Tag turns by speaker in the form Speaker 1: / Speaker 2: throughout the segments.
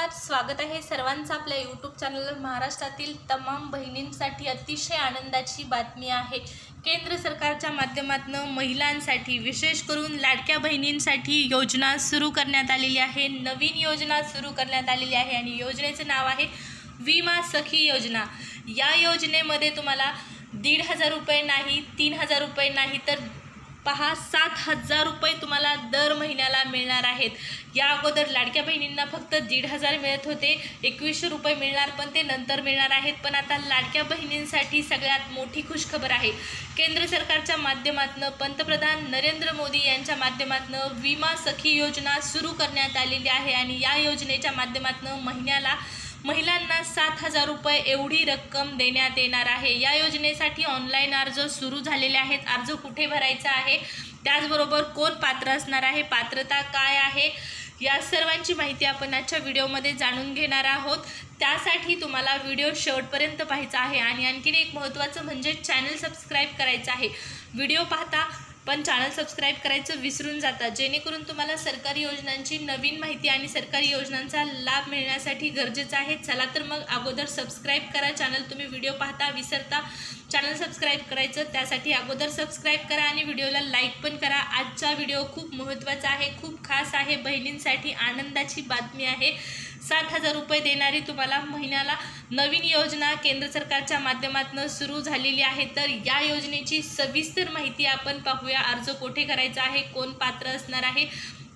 Speaker 1: नमस्कार, स्वागत आहे सर्वांचं आपल्या यूट्यूब चॅनलवर। महाराष्ट्रातील तमाम बहिणींसाठी अतिशय आनंदाची बातमी आहे। केंद्र सरकारच्या माध्यमातून महिलांसाठी विशेष करून लाडक्या बहिणींसाठी योजना सुरू करण्यात आलेली आहे। नवीन योजना सुरू करण्यात आलेली आहे आणि योजनेचे नाव आहे विमा सखी योजना। या योजनेमध्ये तुम्हाला 1,500 रुपये नाही, 3,000 रुपये नाही, तर पहा 7,000 रुपये तुम्हाला दर महिन्याला मिळणार आहेत। या अगोदर लाडक्या बहिणींना फक्त 1,500 मिळत होते, 2100 रुपये मिळणार, पण ते नंतर मिळणार आहेत। पण आता लाडक्या बहिणींसाठी सगळ्यात मोठी खुशखबर आहे। केंद्र सरकारच्या माध्यमातून पंतप्रधान नरेंद्र मोदी यांच्या माध्यमातून विमा सखी योजना सुरू करण्यात आलेली आहे आणि या योजनेच्या माध्यमातून महिलांना 7,000 रुपये एवढी रक्कम देण्यात येणार आहे। या योजनेसाठी ऑनलाईन अर्ज सुरू झालेले आहेत। अर्ज कुठे भरायचा आहे, त्याचबरोबर कोण पात्र असणार आहे, पात्रता काय आहे, या सर्वांची माहिती आपण आजच्या व्हिडिओमध्ये जाणून घेणार आहोत। त्यासाठी तुम्हाला व्हिडिओ शेवटपर्यंत पाहायचा आहे आणि आणखीन एक महत्त्वाचं म्हणजे चॅनल सबस्क्राईब करायचं आहे। व्हिडिओ पाहता पण चॅनल सबस्क्राईब करायचं विसरून जातात, जेणेकरून तुम्हाला सरकारी योजनांची नवीन माहिती आणि सरकारी योजनांचा लाभ मिळण्यासाठी गरजेचं आहे। चला तर मग अगोदर सबस्क्राईब करा। चॅनल तुम्ही व्हिडिओ पाहता विसरता, चॅनल सबस्क्राईब करायचं, त्यासाठी अगोदर सबस्क्राईब करा आणि व्हिडिओला लाईक पण करा। आजचा व्हिडिओ खूप महत्त्वाचा आहे, खूप खास आहे, बहिणींसाठी आनंदाची बातमी आहे। 7,000 रुपये देणारी तुम्हाला महिन्याला नवीन योजना केंद्र सरकारच्या माध्यमातून सुरू झालेली आहे। तर या योजनेची सविस्तर माहिती आपण पाहूया। अर्ज कोठे करायचा आहे, कोण पात्र असणार आहे,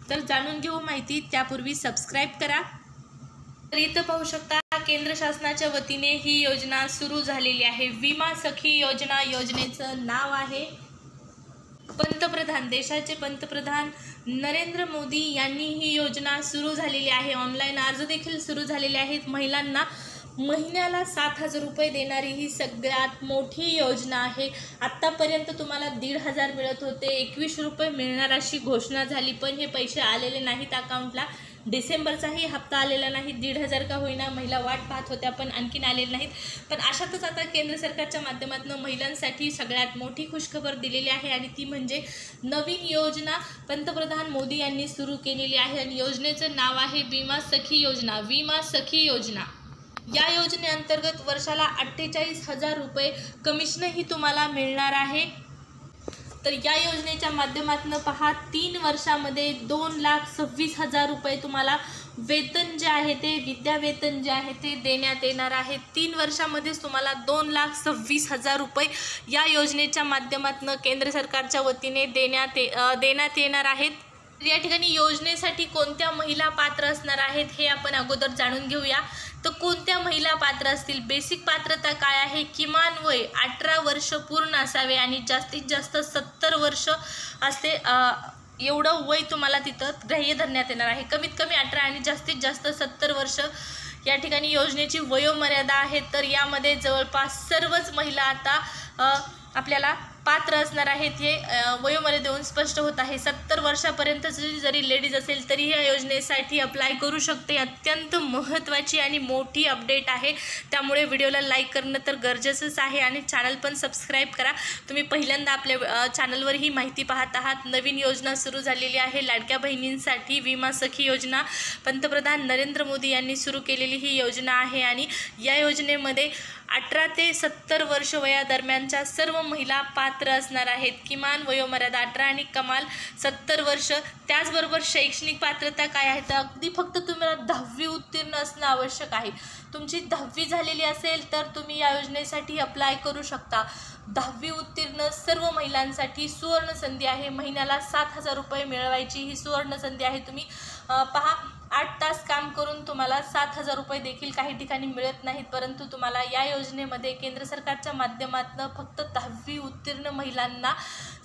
Speaker 1: तर जाणून घेऊ माहिती। त्यापूर्वी सबस्क्राईब करा। तर इथं पाहू शकता केंद्र शासनाच्या वतीने ही योजना सुरू झालेली आहे, विमा सखी योजना। योजनेचं नाव आहे देशाचे पंतप्रधान नरेंद्र मोदी यांनी ही योजना सुरू झालेली आहे। ऑनलाईन अर्ज देखील सुरू झालेले आहेत। महिलांना महिन्याला 7,000 रुपये देणारी ही सगळ्यात मोठी योजना आहे। आत्तापर्यंत तुम्हाला 1,500 मिळत होते, 2100 रुपये मिळणार अशी घोषणा झाली, पण हे पैसे आलेले नाहीत अकाउंटला। डिसेंबरचाही हप्ता आलेला नाही, 1,500 का होईना महिला वाट पाहत होत्या, पण आणखीन आलेले नाहीत। पण अशातच आता केंद्र सरकारच्या माध्यमातून महिलांसाठी सगळ्यात मोठी खुशखबर दिलेली आहे आणि ती म्हणजे नवीन योजना पंतप्रधान मोदी यांनी सुरू केलेली आहे आणि योजनेचं नाव आहे विमा सखी योजना। विमा सखी योजना या योजनेअंतर्गत वर्षाला 48,000 रुपये कमिशनही तुम्हाला मिळणार आहे। तर या योजनेच्या माध्यमातून पहा 3 वर्षामध्ये 2,26,000 रुपये तुम्हाला वेतन जे आहे ते विद्यावेतन जे आहे ते देण्यात येणार आहे। 3 वर्षामध्येच तुम्हाला 2,26,000 रुपये या योजनेच्या माध्यमातून केंद्र सरकारच्या वतीने देण्यात येणार आहेत। या ठिकाणी योजनेसाठी कोणत्या महिला पात्र असणार आहेत हे आपण अगोदर जाणून घेऊया। तर कोणत्या महिला पात्र असतील, बेसिक पात्रता काय आहे, किमान वय 18 वर्ष पूर्ण असावे आणि जास्तीत जास्त 70 वर्ष असते, एवढं वय तुम्हाला तिथं ग्राह्य धरण्यात येणार आहे। कमीत कमी 18 आणि जास्तीत जास्त 70 वर्ष या ठिकाणी योजनेची वयोमर्यादा आहे। तर यामध्ये जवळपास सर्वच महिला आता आपल्याला पात्र असणार आहेत, हे वयोमर्यादेवरून स्पष्ट होत आहे। 70 वर्षापर्यंत जरी लेडीज असेल तरी या योजनेसाठी अप्लाय करू शकते। अत्यंत महत्त्वाची आणि मोठी अपडेट आहे, त्यामुळे व्हिडिओला लाईक करणं तर गरजेचंच आहे आणि चॅनल पण सबस्क्राईब करा। तुम्ही पहिल्यांदा आपल्या चॅनलवर ही माहिती पाहत आहात। नवीन योजना सुरू झालेली आहे लाडक्या बहिणींसाठी, विमा सखी योजना। पंतप्रधान नरेंद्र मोदी यांनी सुरू केलेली ही योजना आहे आणि या योजनेमध्ये 18 ते 70 वर्ष वयादरम्यानच्या सर्व महिला पात्र असणार आहेत। किमान वयोमर्यादा 18 आणि कमाल 70 वर्ष। त्याचबरोबर शैक्षणिक पात्रता काय आहे, तर अगदी फक्त तुम्हाला 10वी उत्तीर्ण असणं आवश्यक आहे। तुमची 10वी झालेली असेल तर तुम्ही या योजनेसाठी अप्लाय करू शकता। 10वी उत्तीर्ण सर्व महिलांसाठी सुवर्ण संधी आहे। महिन्याला 7,000 रुपये मिळवायची ही सुवर्ण संधी आहे। तुम्ही पहा 8 तास काम करून तुम्हाला 7,000 रुपये देखील काही ठिकाणी मिळत नाहीत, परंतु तुम्हाला या योजनेमध्ये केंद्र सरकारच्या माध्यमातून फक्त 10वी उत्तीर्ण महिलांना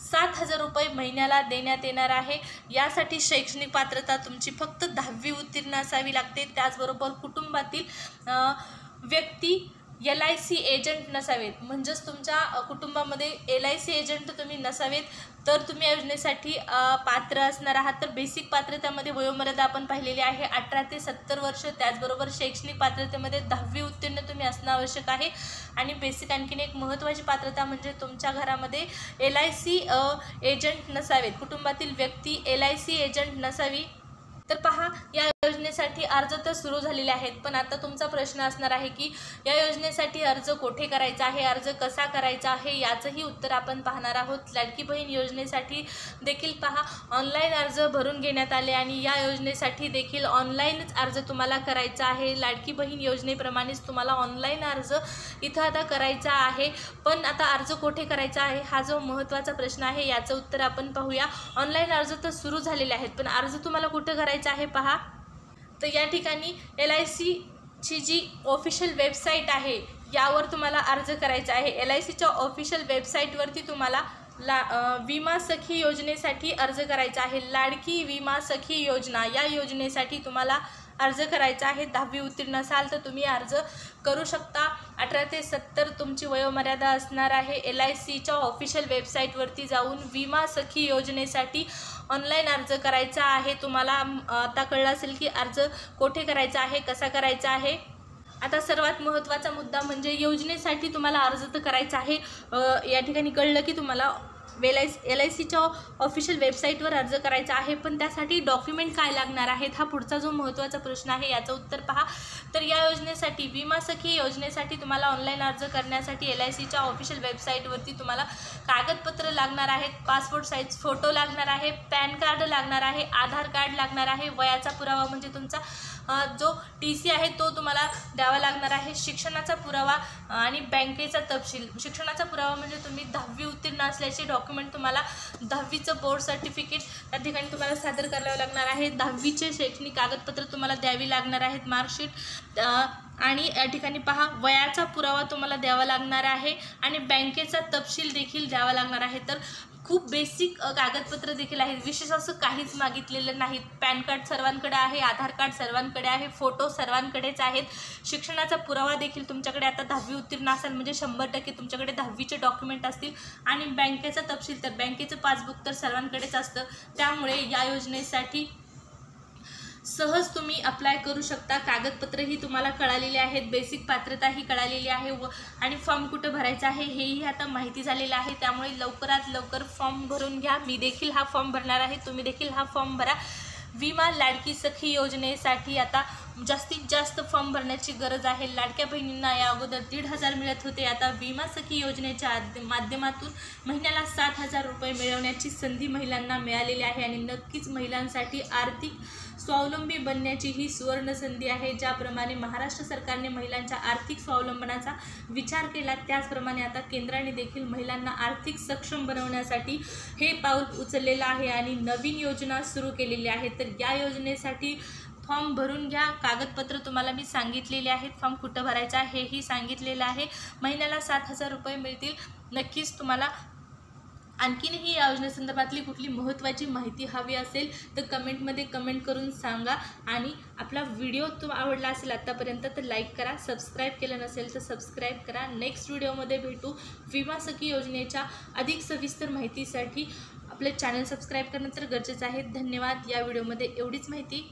Speaker 1: 7,000 रुपये महिन्याला देण्यात येणार आहे। यासाठी शैक्षणिक पात्रता तुमची फक्त 10वी उत्तीर्ण असावी लागते। त्याचबरोबर कुटुंबातील व्यक्ती LIC एजंट नसावेत, म्हणजेच तुमच्या कुटुंबामध्ये LIC एजंट तुम्ही नसावेत तर तुम्ही या योजनेसाठी पात्र असणार आहात। तर बेसिक पात्रतेमध्ये वयोमर्यादा आपण पाहिलेली आहे 18 ते 70 वर्ष। त्याचबरोबर शैक्षणिक पात्रतेमध्ये 10वी उत्तीर्ण तुम्ही असणं आवश्यक आहे आणि बेसिक आणखीन एक महत्त्वाची पात्रता म्हणजे तुमच्या घरामध्ये LIC एजंट नसावेत, कुटुंबातील व्यक्ती LIC एजंट नसावी। तर पहा या योजने योजनेसाठी अर्ज तर सुरू झालेले आहेत, पण आता तुमचा प्रश्न असणार आहे की या योजनेसाठी अर्ज कोठे करायचा आहे, अर्ज कसा करायचा आहे, याचंही उत्तर आपण पाहणार आहोत. लाडकी बहीण योजनेसाठी देखील पहा ऑनलाईन अर्ज भरून घेण्यात आले आणि या योजनेसाठी देखील ऑनलाईनच अर्ज तुम्हाला करायचा आहे. लाडकी बहीण योजनेप्रमाणेच तुम्हाला ऑनलाईन अर्ज इथं आता करायचा आहे. पण आता अर्ज कोठे करायचा आहे हा जो महत्त्वाचा प्रश्न आहे याचं उत्तर आपण पाहूया. ऑनलाईन अर्ज तर सुरू झालेले आहेत, पण अर्ज तुम्हाला कुठे करायचा आहे पहा. तर या ठिकाणी LICची जी ऑफिशियल वेबसाईट आहे यावर तुम्हाला अर्ज करायचा आहे. LICच्या ऑफिशियल वेबसाईटवरती तुम्हाला विमा सखी योजनेसाठी अर्ज करायचा आहे. लाडकी विमा सखी योजना या योजनेसाठी तुम्हाला अर्ज करायचा आहे. 10वी उत्तीर्ण असाल तर तुम्ही अर्ज करू शकता. 18 ते 70 तुमची वयोमर्यादा असणार आहे. LICच्या ऑफिशियल वेबसाईटवरती जाऊन विमा सखी योजनेसाठी ऑनलाईन अर्ज करायचा आहे. तुम्हाला आता कळलं असेल की अर्ज कोठे करायचा आहे, कसा करायचा आहे. आता सर्वात महत्त्वाचा मुद्दा म्हणजे योजनेसाठी तुम्हाला अर्ज तर करायचा आहे. या ठिकाणी कळलं की तुम्हाला LICच्या ऑफिशियल वेबसाईटवर अर्ज करायचा आहे, पण त्यासाठी डॉक्युमेंट काय लागणार आहेत हा पुढचा जो महत्त्वाचा प्रश्न आहे याचं उत्तर पहा. तर या योजनेसाठी विमा सखी योजनेसाठी तुम्हाला ऑनलाईन अर्ज करण्यासाठी LICच्या ऑफिशियल वेबसाईटवरती तुम्हाला कागदपत्र लागणार आहेत. पासपोर्ट साईज फोटो लागणार आहे, पॅन कार्ड लागणार आहे, आधार कार्ड लागणार आहे, वयाचा पुरावा म्हणजे तुमचा जो TC आहे तो तुम्हाला द्यावा लागणार आहे, शिक्षणाचा पुरावा आणि बँकेचा तपशील. शिक्षणाचा पुरावा म्हणजे तुम्ही 10वी उत्तीर्ण असल्याचे डॉक्युमेंट तुम्हाला 10वीचं बोर्ड सर्टिफिकेट त्या ठिकाणी तुम्हाला सादर करावं लागणार आहे. 10वीचे शैक्षणिक कागदपत्र तुम्हाला द्यावी लागणार आहेत, मार्कशीट. आणि या ठिकाणी पहा वयाचा पुरावा तुम्हाला द्यावा लागणार आहे आणि बँकेचा तपशील देखील द्यावा लागणार आहे. तर खूप बेसिक कागदपत्र देखील आहेत, विशेष असं काहीच मागितलेलं नाहीत. पॅन कार्ड सर्वांकडे आहे, आधार कार्ड सर्वांकडे आहे, फोटो सर्वांकडेच आहेत. शिक्षणाचा पुरावा देखील तुमच्याकडे आता 10वी उत्तीर्ण असाल म्हणजे 100% तुमच्याकडे 10वीचे डॉक्युमेंट असतील. आणि बँकेचा तपशील तर बँकेचं पासबुक तर सर्वांकडेच असतं. त्यामुळे या योजनेसाठी सहज तुम्ही अप्लाय करू शकता. कागदपत्रही तुम्हाला कळालेले आहेत, बेसिक पात्रताही कळालेली आहे आणि फॉर्म कुठं भरायचा आहे हेही आता माहिती झालेलं आहे. त्यामुळे लवकरात लवकर फॉर्म भरून घ्या. मी देखील हा फॉर्म भरणार आहे, तुम्ही देखील हा फॉर्म भरा. विमा लाडकी सखी योजनेसाठी आता जास्तीत जास्त फॉर्म भरण्याची गरज आहे. लाडक्या बहिणींना या अगोदर 1,500 मिळत होते. आता विमा सखी योजनेच्या माध्यमातून महिन्याला 7,000 रुपये मिळवण्याची संधी महिलांना मिळालेली आहे आणि नक्कीच महिलांसाठी आर्थिक स्वावलंबी बनण्याची ही सुवर्ण संधी आहे. ज्याप्रमाणे महाराष्ट्र सरकारने महिलांच्या आर्थिक स्वावलंबनाचा विचार केला त्याचप्रमाणे आता केंद्राने देखील महिलांना आर्थिक सक्षम बनवण्यासाठी हे पाऊल उचललेलं आहे आणि नवीन योजना सुरू केलेली आहे. तर या योजनेसाठी फॉर्म भरून घ्या. कागदपत्र तुम्हाला मी सांगितलेले आहेत, फॉर्म कुठं भरायचा हेही सांगितलेलं आहे. महिन्याला 7,000 रुपये मिळतील. नक्कीच तुम्हाला आणखीनही या योजनेसंदर्भातली कुठली महत्त्वाची माहिती हवी असेल तर कमेंटमध्ये कमेंट करून सांगा. आणि आपला व्हिडिओ तुम्हाला आवडला असेल आत्तापर्यंत तर लाईक करा, सबस्क्राईब केलं नसेल तर सबस्क्राईब करा. नेक्स्ट व्हिडिओमध्ये भेटू. विमा सखी योजनेच्या अधिक सविस्तर माहितीसाठी आपले चॅनल सबस्क्राईब करणं तर गरजेचं आहे. धन्यवाद. या व्हिडिओमध्ये एवढीच माहिती.